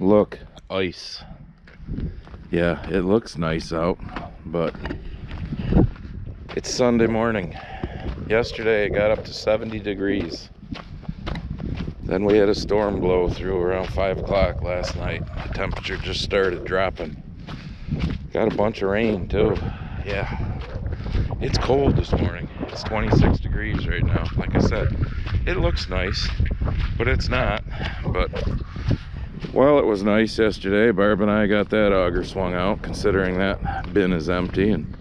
Look, ice. Yeah, it looks nice out, but it's Sunday morning. Yesterday it got up to 70 degrees. Then we had a storm blow through around 5 o'clock last night. The temperature just started dropping. Got a bunch of rain too. Yeah, it's cold this morning. It's 26 degrees right now. Like I said, it looks nice, but it's not. But well, it was nice yesterday. Barb and I got that auger swung out, considering that bin is empty, and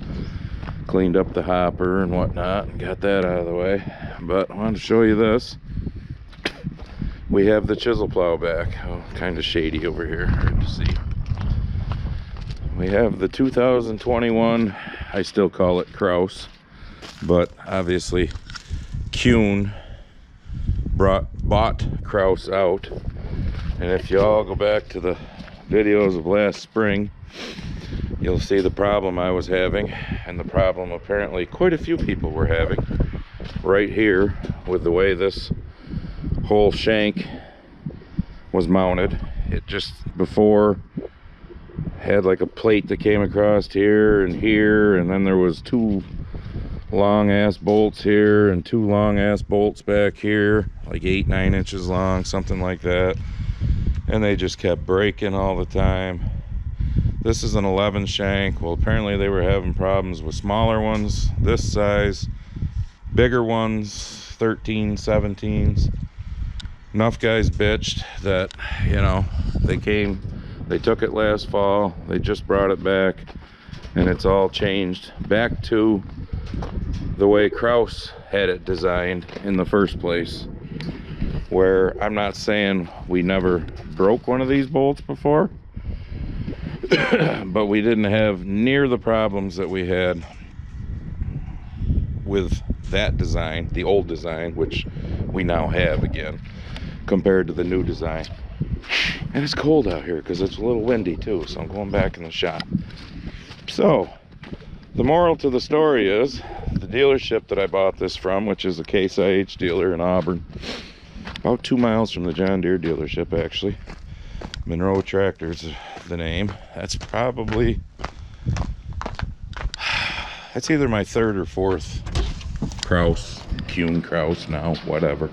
cleaned up the hopper and whatnot and got that out of the way. But I wanted to show you this. We have the chisel plow back. Oh, kind of shady over here, hard to see. We have the 2021, I still call it Kraus, but obviously Kuhn bought Kraus out. And if you all go back to the videos of last spring, you'll see the problem I was having, and the problem apparently quite a few people were having right here with the way this whole shank was mounted. It just before had like a plate that came across here, and then there was two long ass bolts here and two long ass bolts back here, like 8-9 inches long, something like that, and they just kept breaking all the time. This is an 11 shank. Well, apparently they were having problems with smaller ones this size, bigger ones 13 17s. Enough guys bitched that, you know, they took it last fall, they just brought it back, and it's all changed back to the way Kraus had it designed in the first place, where I'm not saying we never broke one of these bolts before, but we didn't have near the problems that we had with that design, the old design, which we now have again, compared to the new design. And it's cold out here because it's a little windy too, so I'm going back in the shop. So the moral to the story is, the dealership that I bought this from, which is a Case IH dealer in Auburn, about 2 miles from the John Deere dealership actually. Monroe Tractor's the name. That's probably, that's either my third or fourth Kraus, Kuhn Kraus now, whatever,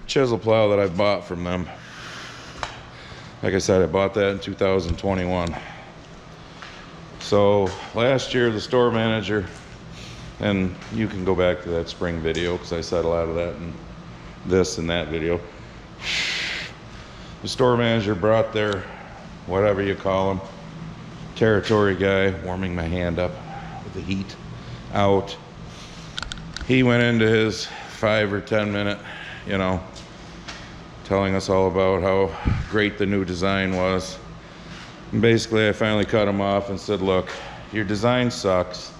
chisel plow that I bought from them. Like I said, I bought that in 2021. So last year the store manager, and you can go back to that spring video because I said a lot of that in this and that video. The store manager brought their, whatever you call him, territory guy, warming my hand up with the heat, out. He went into his 5 or 10 minute, you know, telling us all about how great the new design was. And basically I finally cut him off and said, look, your design sucks.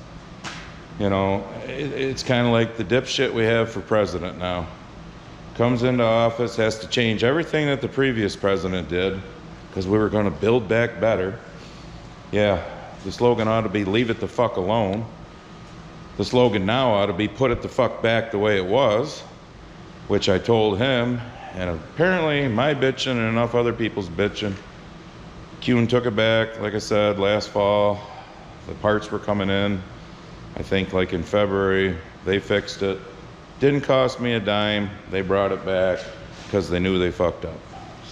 You know, it's kind of like the dipshit we have for president now. Comes into office, has to change everything that the previous president did because we were going to build back better. Yeah, the slogan ought to be leave it the fuck alone. The slogan now ought to be put it the fuck back the way it was, which I told him, and apparently my bitching and enough other people's bitching, Kuhn took it back. Like I said, last fall the parts were coming in, I think like in February. They fixed it. Didn't cost me a dime. They brought it back because they knew they fucked up.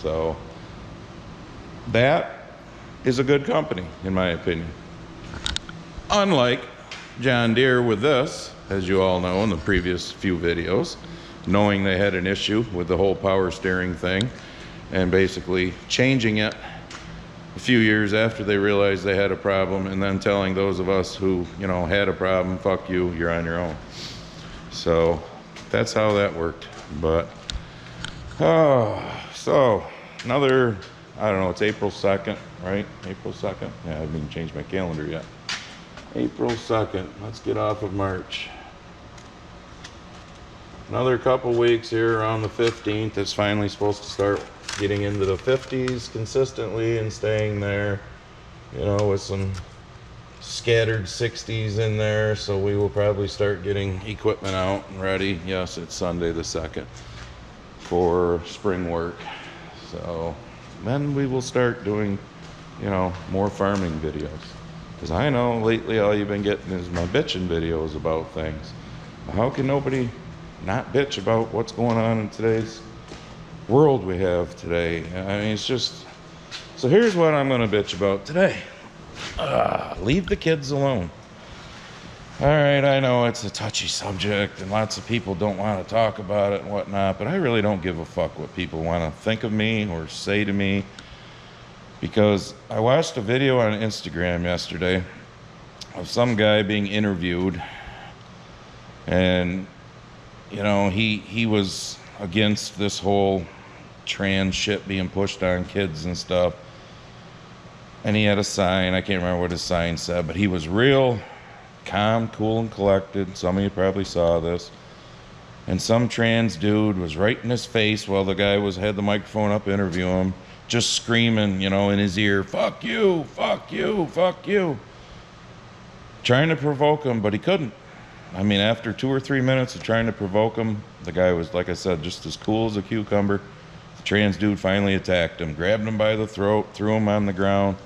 So that is a good company in my opinion. Unlike John Deere with this, as you all know in the previous few videos, knowing they had an issue with the whole power steering thing and basically changing it a few years after they realized they had a problem, and then telling those of us who, you know, had a problem, fuck you, you're on your own. So that's how that worked. But so another, I don't know, it's April 2nd, right? April 2nd. Yeah, I haven't even changed my calendar yet. April 2nd. Let's get off of March. Another couple weeks here around the 15th. It's finally supposed to start getting into the 50s consistently and staying there, you know, with some scattered 60s in there. So we will probably start getting equipment out and ready. Yes, it's Sunday the 2nd for spring work. So then we will start doing, more farming videos. Because I know lately all you've been getting is my bitching videos about things. How can nobody not bitch about what's going on in today's world we have today? I mean, it's just... So here's what I'm going to bitch about today. Leave the kids alone. All right, I know it's a touchy subject and lots of people don't want to talk about it and whatnot, but I really don't give a fuck what people want to think of me or say to me, because I watched a video on Instagram yesterday of some guy being interviewed, and he was against this whole trans shit being pushed on kids and stuff, and he had a sign. I can't remember what his sign said, but he was real calm, cool, and collected. Some of you probably saw this. And some trans dude was right in his face while the guy had the microphone up interviewing him, just screaming, in his ear, "Fuck you, fuck you, fuck you." Trying to provoke him, but he couldn't. I mean, after 2 or 3 minutes of trying to provoke him, the guy was, like I said, just as cool as a cucumber. The trans dude finally attacked him, grabbed him by the throat, threw him on the ground.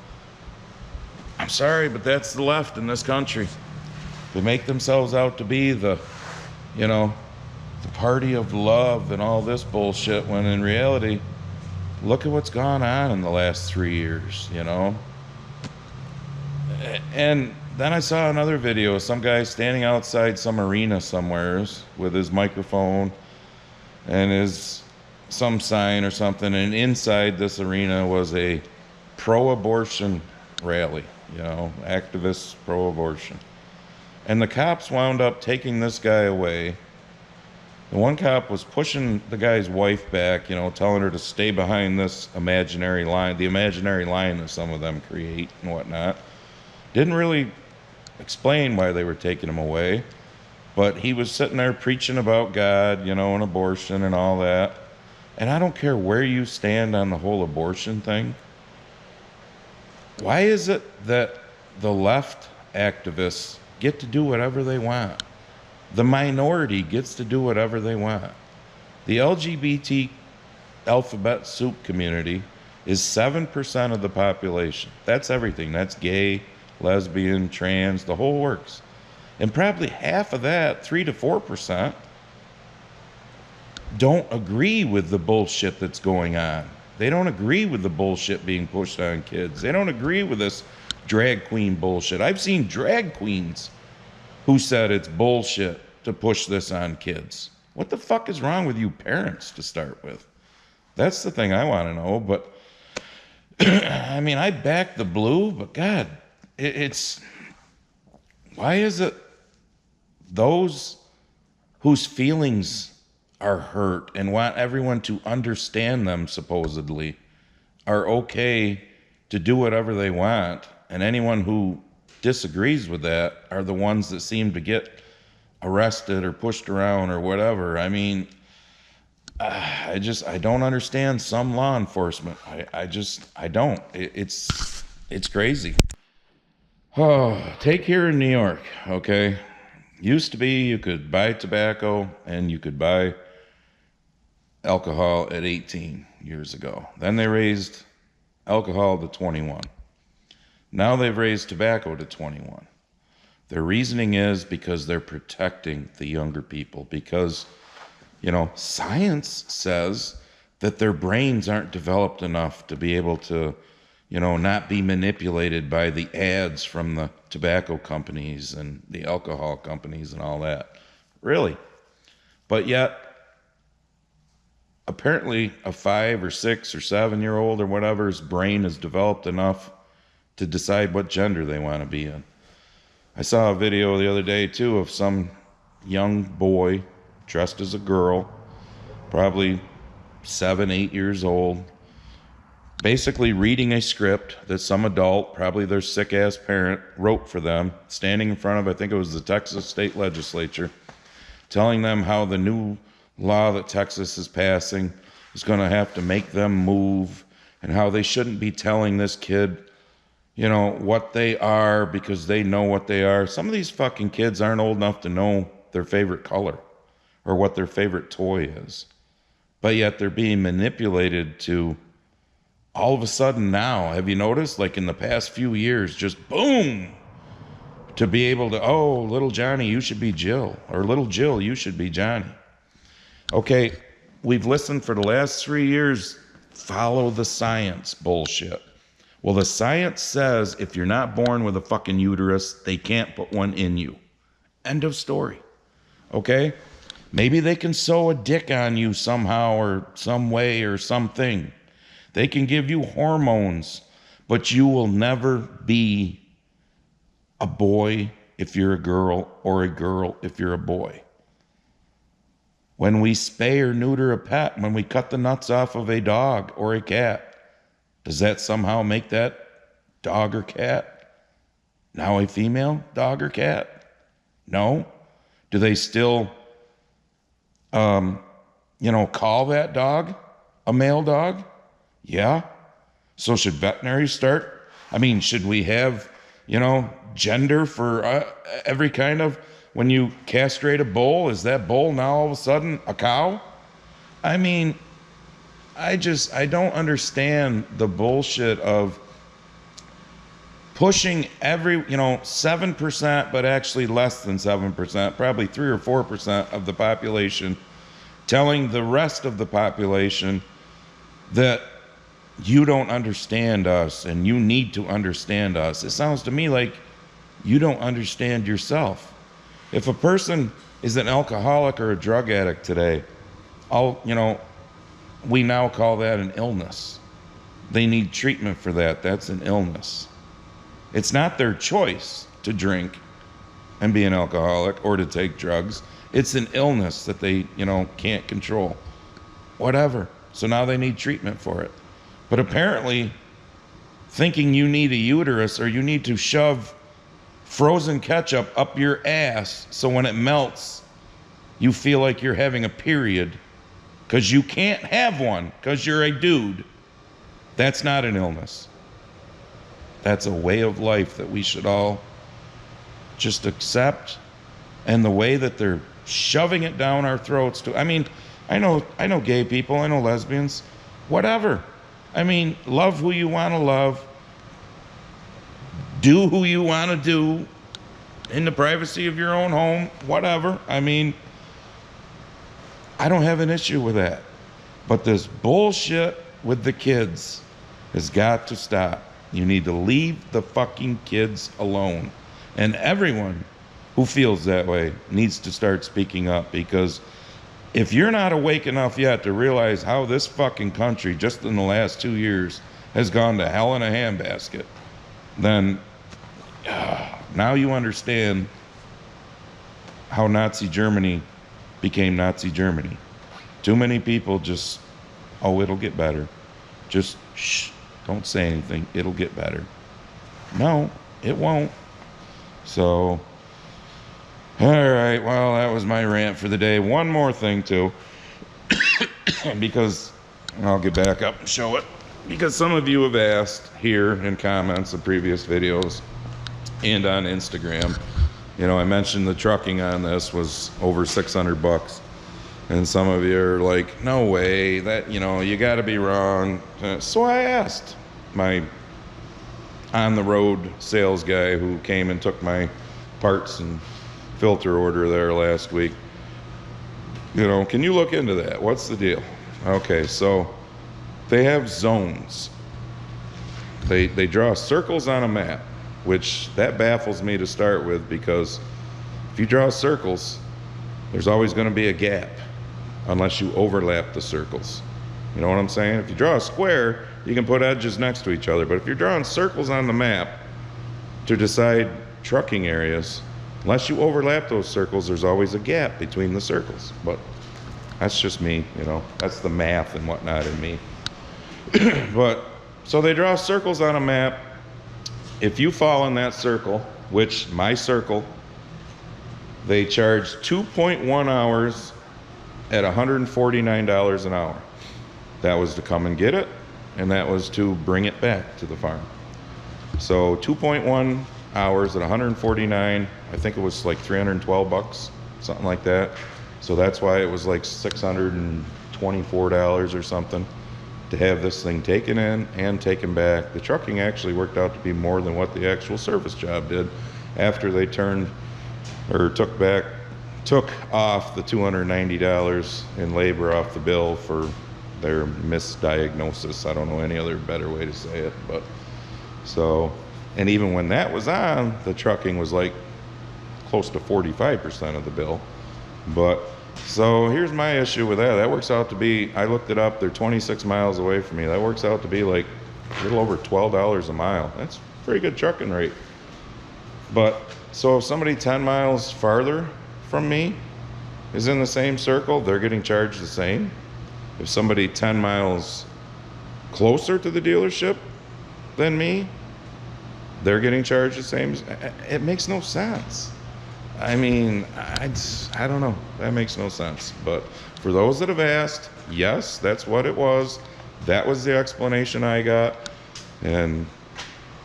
I'm sorry, but that's the left in this country. They make themselves out to be the party of love and all this bullshit, when in reality, look at what's gone on in the last 3 years, And then I saw another video of some guy standing outside some arena somewhere with his microphone and some sign or something, and inside this arena was a pro-abortion rally, activists pro-abortion. And the cops wound up taking this guy away. The one cop was pushing the guy's wife back, telling her to stay behind this imaginary line, the imaginary line that some of them create and whatnot. Didn't really explain why they were taking him away, but he was sitting there preaching about God, and abortion and all that. And I don't care where you stand on the whole abortion thing. Why is it that the left activists get to do whatever they want? The minority gets to do whatever they want. The LGBT alphabet soup community is 7% of the population. That's everything. That's gay, lesbian, trans, the whole works. And probably half of that, 3 to 4%, don't agree with the bullshit that's going on. They don't agree with the bullshit being pushed on kids. They don't agree with this drag queen bullshit. I've seen drag queens who said it's bullshit to push this on kids. What the fuck is wrong with you parents, to start with? That's the thing I want to know. But I mean, I back the blue, but God, it's why is it those whose feelings are hurt and want everyone to understand them, supposedly, are okay to do whatever they want, and anyone who disagrees with that are the ones that seem to get arrested or pushed around or whatever? I mean, I don't understand some law enforcement. I don't. It's crazy. Oh, take here in New York, okay? Used to be you could buy tobacco and you could buy alcohol at 18 years ago. Then they raised alcohol to 21. Now they've raised tobacco to 21. Their reasoning is because they're protecting the younger people, because, science says that their brains aren't developed enough to be able to, not be manipulated by the ads from the tobacco companies and the alcohol companies and all that. Really. But yet, apparently a 5 or 6 or 7-year-old or whatever's brain is developed enough to decide what gender they want to be in. I saw a video the other day too of some young boy dressed as a girl, probably 7, 8 years old, basically reading a script that some adult, probably their sick ass parent, wrote for them, standing in front of, I think it was the Texas state legislature, telling them how the new law that Texas is passing is going to have to make them move, and how they shouldn't be telling this kid, what they are, because they know what they are. Some of these fucking kids aren't old enough to know their favorite color or what their favorite toy is. But yet they're being manipulated to all of a sudden now, have you noticed, like in the past few years, just boom, to be able to, oh, little Johnny, you should be Jill, or little Jill, you should be Johnny. Okay, we've listened for the last 3 years, follow the science bullshit. Well, the science says if you're not born with a fucking uterus, they can't put one in you. End of story. Okay? Maybe they can sew a dick on you somehow or some way or something. They can give you hormones, but you will never be a boy if you're a girl or a girl if you're a boy. When we spay or neuter a pet, when we cut the nuts off of a dog or a cat, does that somehow make that dog or cat now a female dog or cat? No. Do they still, call that dog a male dog? Yeah. So should veterinaries start? I mean, should we have, gender for every kind of, when you castrate a bull, is that bull now all of a sudden a cow? I mean, I don't understand the bullshit of pushing every, 7%, but actually less than 7%, probably 3 or 4% of the population, telling the rest of the population that you don't understand us and you need to understand us. It sounds to me like you don't understand yourself. If a person is an alcoholic or a drug addict today, we now call that an illness. They need treatment for that. That's an illness. It's not their choice to drink and be an alcoholic or to take drugs. It's an illness that they, can't control. Whatever. So now they need treatment for it. But apparently, thinking you need a uterus or you need to shove frozen ketchup up your ass so when it melts, you feel like you're having a period because you can't have one because you're a dude. That's not an illness. That's a way of life that we should all just accept. And the way that they're shoving it down our throats too. I mean, I know gay people, I know lesbians, whatever. I mean, love who you want to love. Do who you want to do in the privacy of your own home, whatever. I mean, I don't have an issue with that. But this bullshit with the kids has got to stop. You need to leave the fucking kids alone. And everyone who feels that way needs to start speaking up, because if you're not awake enough yet to realize how this fucking country just in the last 2 years has gone to hell in a handbasket, then now you understand how Nazi Germany became Nazi Germany. Too many people just, it'll get better. Just shh, don't say anything. It'll get better. No, it won't. So, all right, well, that was my rant for the day. One more thing, too, because I'll get back up and show it. Because some of you have asked here in comments of previous videos and on Instagram, I mentioned the trucking on this was over $600. And some of you are like, no way, that, you got to be wrong. So I asked my on-the-road sales guy who came and took my parts and filter order there last week, can you look into that? What's the deal? Okay, so they have zones. They draw circles on a map, which that baffles me to start with, because if you draw circles, there's always going to be a gap unless you overlap the circles. You know what I'm saying? If you draw a square, you can put edges next to each other. But if you're drawing circles on the map to decide trucking areas, unless you overlap those circles, there's always a gap between the circles. But that's just me, That's the math and whatnot in me. But, so they draw circles on a map. If you fall in that circle, which my circle, they charge 2.1 hours at $149 an hour. That was to come and get it, and that was to bring it back to the farm. So 2.1 hours at 149, I think it was like $312, something like that. So that's why it was like $624 or something. to have this thing taken in and taken back. The trucking actually worked out to be more than what the actual service job did after they turned or took off the $290 in labor off the bill for their misdiagnosis. I don't know any other better way to say it, but so, and even when that was on, the trucking was like close to 45% of the bill. But so here's my issue with that. That works out to be, I looked it up, they're 26 miles away from me. That works out to be like a little over $12 a mile. That's a pretty good trucking rate. But so if somebody 10 miles farther from me is in the same circle, they're getting charged the same. If somebody 10 miles closer to the dealership than me, they're getting charged the same. It makes no sense. I mean, I don't know. That makes no sense. But for those that have asked, yes, that's what it was. That was the explanation I got. And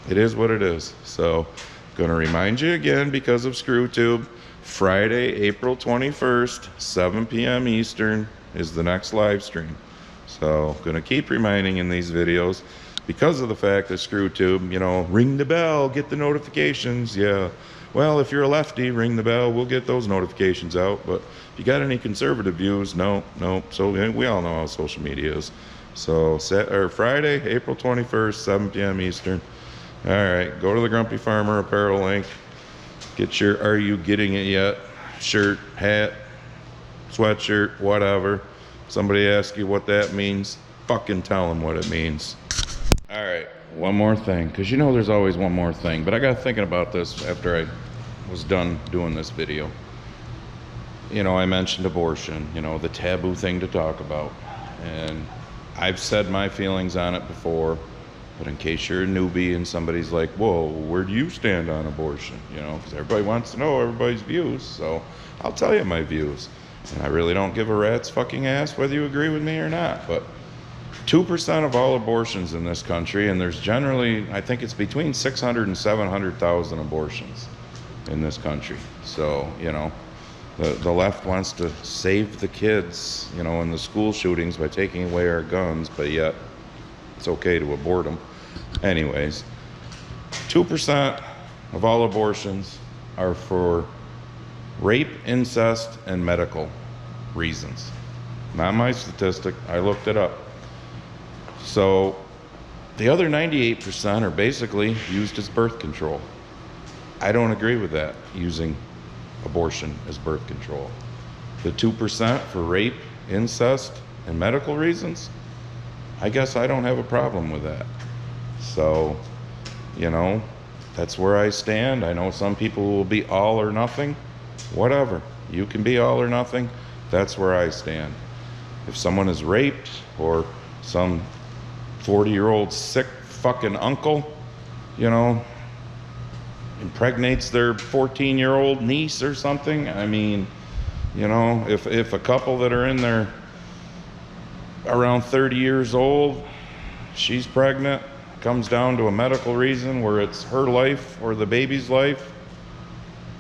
it is what it is. So, going to remind you again because of ScrewTube, Friday, April 21st, 7 p.m. Eastern is the next live stream. So, going to keep reminding in these videos because of the fact that ScrewTube, you know, ring the bell, get the notifications. Yeah. Well, if you're a lefty, ring the bell, we'll get those notifications out. But if you got any conservative views, no. So we all know how social media is. So Friday, April 21st, 7 p.m. Eastern. All right, go to the Grumpy Farmer Apparel link. Get your Are You Getting It Yet shirt, hat, sweatshirt, whatever. Somebody asks you what that means, fucking tell them what it means. All right, one more thing, because you know there's always one more thing, but I got thinking about this after I was done doing this video. You know, I mentioned abortion, you know, the taboo thing to talk about. And I've said my feelings on it before, but in case you're a newbie and somebody's like, whoa, where do you stand on abortion? You know, because everybody wants to know everybody's views, so I'll tell you my views. And I really don't give a rat's fucking ass whether you agree with me or not, but 2% of all abortions in this country, and there's generally, I think it's between 600 and 700,000 abortions in this country. So, you know, the left wants to save the kids, you know, in the school shootings by taking away our guns, but yet it's okay to abort them. Anyways, 2% of all abortions are for rape, incest, and medical reasons. Not my statistic, I looked it up. So the other 98% are basically used as birth control. I don't agree with that, using abortion as birth control. The 2% for rape, incest, and medical reasons, I guess I don't have a problem with that. So, you know, that's where I stand. I know some people will be all or nothing. Whatever. You can be all or nothing. That's where I stand. If someone is raped or some 40-year-old sick fucking uncle, you know, impregnates their 14-year-old niece or something, I mean, you know, if a couple that are in their around 30 years old, she's pregnant, comes down to a medical reason where it's her life or the baby's life,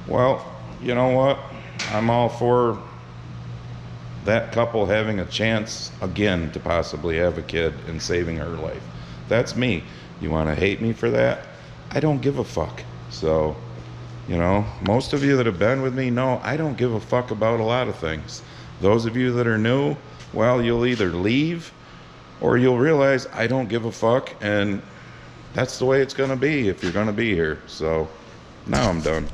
well, you know what? I'm all for that couple having a chance again to possibly have a kid and saving her life. That's me. You want to hate me for that? I don't give a fuck. So, you know, most of you that have been with me know I don't give a fuck about a lot of things. Those of you that are new, well, you'll either leave or you'll realize I don't give a fuck, and that's the way it's going to be if you're going to be here. So now I'm done.